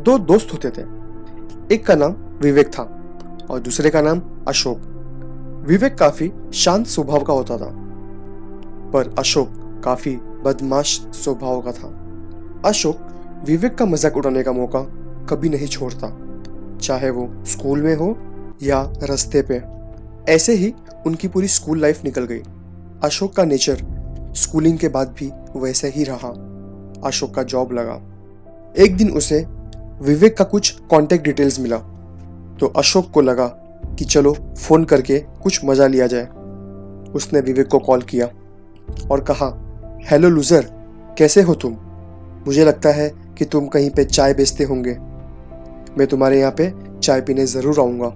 दो दोस्त होते थे। एक का नाम विवेक था और दूसरे का नाम अशोक। विवेक काफी शांत स्वभाव का होता था, पर अशोक काफी बदमाश स्वभाव का था। अशोक विवेक का मजाक उड़ाने का मौका कभी नहीं छोड़ता, चाहे वो स्कूल में हो या रास्ते पे। ऐसे ही उनकी पूरी स्कूल लाइफ निकल गई। अशोक का नेचर स्कूलिंग के बाद भी वैसे ही रहा। अशोक का जॉब लगा। एक दिन उसे विवेक का कुछ कांटेक्ट डिटेल्स मिला, तो अशोक को लगा कि चलो फोन करके कुछ मजा लिया जाए। उसने विवेक को कॉल किया और कहा, हेलो लूजर, कैसे हो तुम? मुझे लगता है कि तुम कहीं पे चाय बेचते होंगे। मैं तुम्हारे यहाँ पे चाय पीने ज़रूर आऊँगा।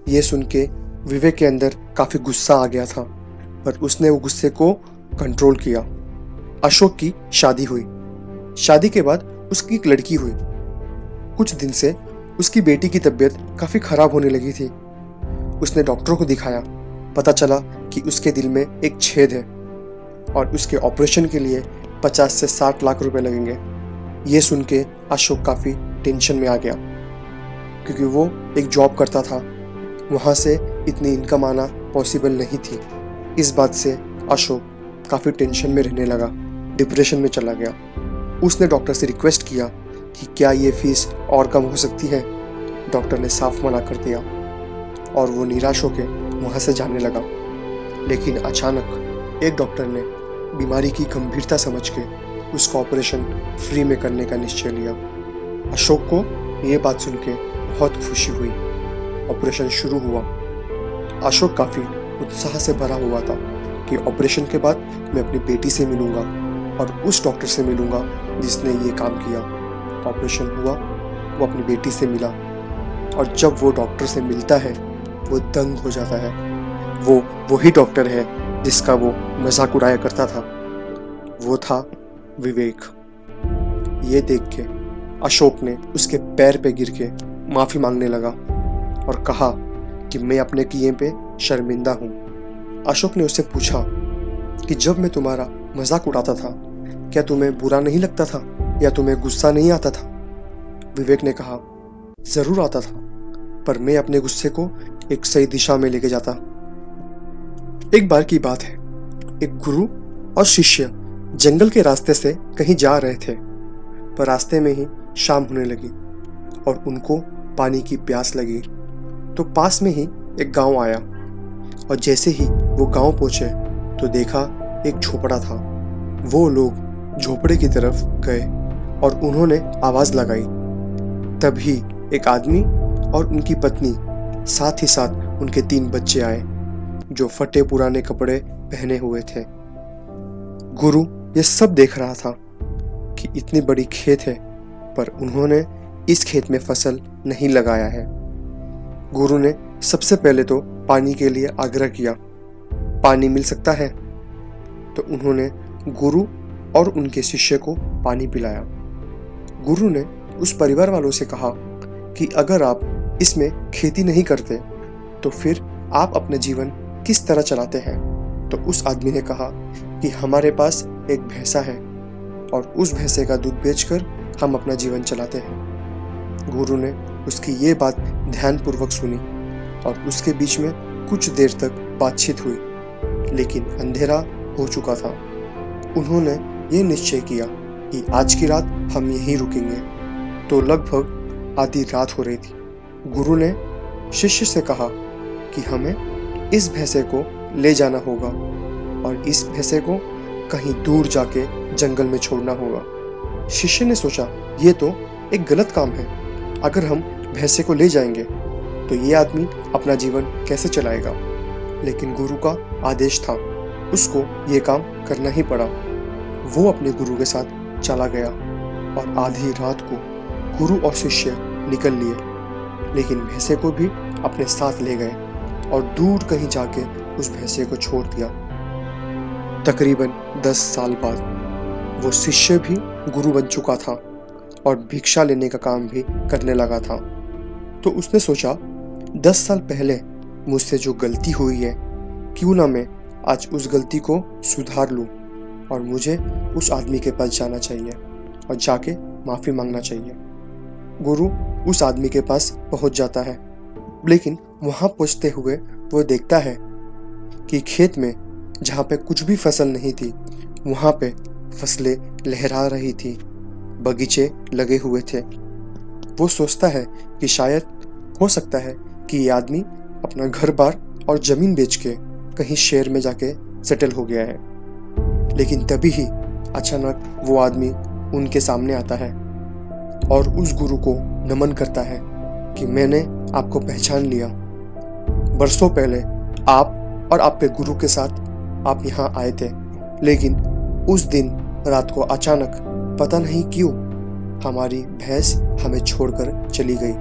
ये सुन के विवेक के अंदर काफ़ी गुस्सा आ गया था, पर उसने वो गुस्से को कंट्रोल किया। अशोक की शादी हुई। शादी के बाद उसकी एक लड़की हुई। कुछ दिन से उसकी बेटी की तबीयत काफ़ी ख़राब होने लगी थी। उसने डॉक्टर को दिखाया। पता चला कि उसके दिल में एक छेद है और उसके ऑपरेशन के लिए 50 से 60 लाख रुपए लगेंगे। ये सुन के अशोक काफ़ी टेंशन में आ गया, क्योंकि वो एक जॉब करता था। वहाँ से इतनी इनकम आना पॉसिबल नहीं थी। इस बात से अशोक काफ़ी टेंशन में रहने लगा, डिप्रेशन में चला गया। उसने डॉक्टर से रिक्वेस्ट किया कि क्या ये फीस और कम हो सकती है। डॉक्टर ने साफ मना कर दिया और वो निराश होकर वहाँ से जाने लगा। लेकिन अचानक एक डॉक्टर ने बीमारी की गंभीरता समझ के उसका ऑपरेशन फ्री में करने का निश्चय लिया। अशोक को ये बात सुन के बहुत खुशी हुई। ऑपरेशन शुरू हुआ। अशोक काफ़ी उत्साह से भरा हुआ था कि ऑपरेशन के बाद मैं अपनी बेटी से मिलूंगा और उस डॉक्टर से मिलूंगा जिसने ये काम किया। ऑपरेशन हुआ, वो अपनी बेटी से मिला और जब वो डॉक्टर से मिलता है वो दंग हो जाता है। वो वही डॉक्टर है जिसका वो मजाक उड़ाया करता था। वो था विवेक। ये देख के अशोक ने उसके पैर पे गिर के माफ़ी मांगने लगा और कहा कि मैं अपने किए पे शर्मिंदा हूँ। अशोक ने उससे पूछा कि जब मैं तुम्हारा मजाक उड़ाता था क्या तुम्हें बुरा नहीं लगता था या तुम्हें गुस्सा नहीं आता था? विवेक ने कहा, ज़रूर आता था, पर मैं अपने गुस्से को एक सही दिशा में लेके जाता। एक बार की बात है, एक गुरु और शिष्य जंगल के रास्ते से कहीं जा रहे थे, पर रास्ते में ही शाम होने लगी और उनको पानी की प्यास लगी। तो पास में ही एक गांव आया और जैसे ही वो गांव पहुंचे तो देखा एक झोपड़ा था। वो लोग झोपड़े की तरफ गए और उन्होंने आवाज़ लगाई। तभी एक आदमी और उनकी पत्नी, साथ ही साथ उनके 3 बच्चे आए जो फटे पुराने कपड़े पहने हुए थे। गुरु ये सब देख रहा था कि इतनी बड़ी खेत है, पर उन्होंने इस खेत में फसल नहीं लगाया है। गुरु ने सबसे पहले तो पानी के लिए आग्रह किया, पानी मिल सकता है? तो उन्होंने गुरु और उनके शिष्य को पानी पिलाया। गुरु ने उस परिवार वालों से कहा कि अगर आप इसमें खेती नहीं करते तो फिर आप अपना जीवन किस तरह चलाते हैं? तो उस आदमी ने कहा कि हमारे पास एक भैंसा है और उस भैंसे का दूध बेचकर हम अपना जीवन चलाते हैं। गुरु ने उसकी ये बात ध्यानपूर्वक सुनी और उसके बीच में कुछ देर तक बातचीत हुई, लेकिन अंधेरा हो चुका था। उन्होंने ये निश्चय किया कि आज की रात हम यहीं रुकेंगे। तो लगभग आधी रात हो रही थी। गुरु ने शिष्य से कहा कि हमें इस भैंसे को ले जाना होगा और इस भैंसे को कहीं दूर जाके जंगल में छोड़ना होगा। शिष्य ने सोचा, ये तो एक गलत काम है। अगर हम भैंसे को ले जाएंगे तो ये आदमी अपना जीवन कैसे चलाएगा? लेकिन गुरु का आदेश था, उसको ये काम करना ही पड़ा। वो अपने गुरु के साथ चला गया और आधी रात को गुरु और शिष्य निकल लिए, लेकिन भैंसे को भी अपने साथ ले गए और दूर कहीं जाके उस भैंसे को छोड़ दिया। तकरीबन 10 साल बाद वो शिष्य भी गुरु बन चुका था और भिक्षा लेने का काम भी करने लगा था। तो उसने सोचा, 10 साल पहले मुझसे जो गलती हुई है, क्यों ना मैं आज उस गलती को सुधार लूं और मुझे उस आदमी के पास जाना चाहिए और जाके माफ़ी मांगना चाहिए। गुरु उस आदमी के पास पहुंच जाता है, लेकिन वहां पहुंचते हुए वो देखता है कि खेत में जहाँ पे कुछ भी फसल नहीं थी, वहाँ पे फसलें लहरा रही थी, बगीचे लगे हुए थे। वो सोचता है कि शायद हो सकता है कि ये आदमी अपना घर बार और जमीन बेच के कहीं शहर में जाके सेटल हो गया है। लेकिन तभी ही अचानक वो आदमी उनके सामने आता है और उस गुरु को नमन करता है कि मैंने आपको पहचान लिया। बरसों पहले आप और आपके गुरु के साथ आप यहाँ आए थे, लेकिन उस दिन रात को अचानक पता नहीं क्यों हमारी भैंस हमें छोड़कर चली गई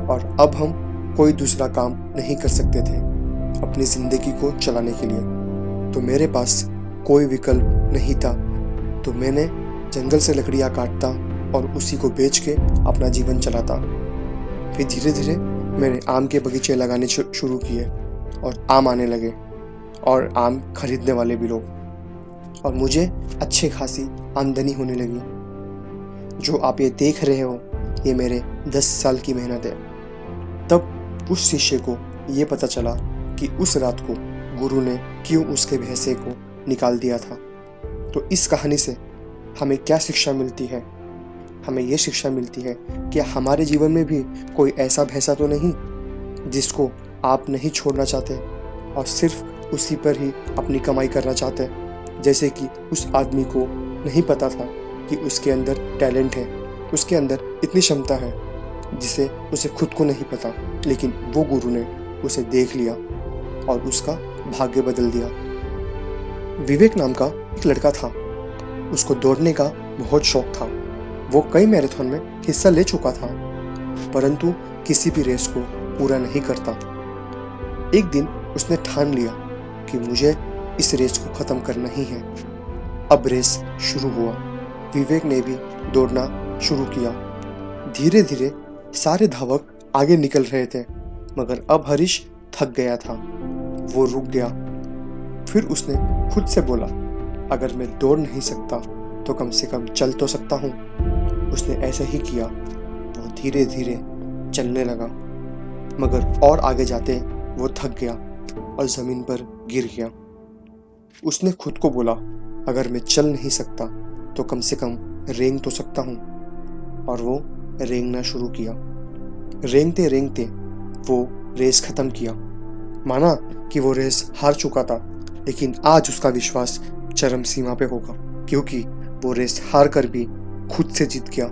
और अब हम कोई दूसरा काम नहीं कर सकते थे अपनी जिंदगी को चलाने के लिए। तो मेरे पास कोई विकल्प नहीं था, तो मैंने जंगल से लकड़ियाँ काटता और उसी को बेच के अपना जीवन चलाता। फिर धीरे धीरे मैंने आम के बगीचे लगाने शुरू किए और आम आने लगे और आम खरीदने वाले भी लोग, और मुझे अच्छी खासी आमदनी होने लगी। जो आप ये देख रहे हो ये मेरे 10 साल की मेहनत है। तब उस शिष्य को ये पता चला कि उस रात को गुरु ने क्यों उसके भैंसे को निकाल दिया था। तो इस कहानी से हमें क्या शिक्षा मिलती है? हमें ये शिक्षा मिलती है कि हमारे जीवन में भी कोई ऐसा भैंसा तो नहीं जिसको आप नहीं छोड़ना चाहते और सिर्फ उसी पर ही अपनी कमाई करना चाहते हैं। जैसे कि उस आदमी को नहीं पता था कि उसके अंदर टैलेंट है, उसके अंदर इतनी क्षमता है जिसे उसे खुद को नहीं पता, लेकिन वो गुरु ने उसे देख लिया और उसका भाग्य बदल दिया। विवेक नाम का एक लड़का था। उसको दौड़ने का बहुत शौक था। वो कई मैराथन में हिस्सा ले चुका था, परंतु किसी भी रेस को पूरा नहीं करता। एक दिन उसने ठान लिया कि मुझे इस रेस को खत्म करना ही है। अब रेस शुरू हुआ। विवेक ने भी दौड़ना शुरू किया। धीरे धीरे सारे धावक आगे निकल रहे थे, मगर अब हरीश थक गया था। वो रुक गया। फिर उसने खुद से बोला, अगर मैं दौड़ नहीं सकता तो कम से कम चल तो सकता हूँ। उसने ऐसे ही किया। वो धीरे धीरे चलने लगा, मगर और आगे जाते वो थक गया और जमीन पर गिर गया। उसने खुद को बोला, अगर मैं चल नहीं सकता तो कम से कम रेंग तो सकता हूँ। और वो रेंगना शुरू किया। रेंगते रेंगते वो रेस खत्म किया। माना कि वो रेस हार चुका था, लेकिन आज उसका विश्वास चरम सीमा पे होगा, क्योंकि वो रेस हार कर भी खुद से जीत गया।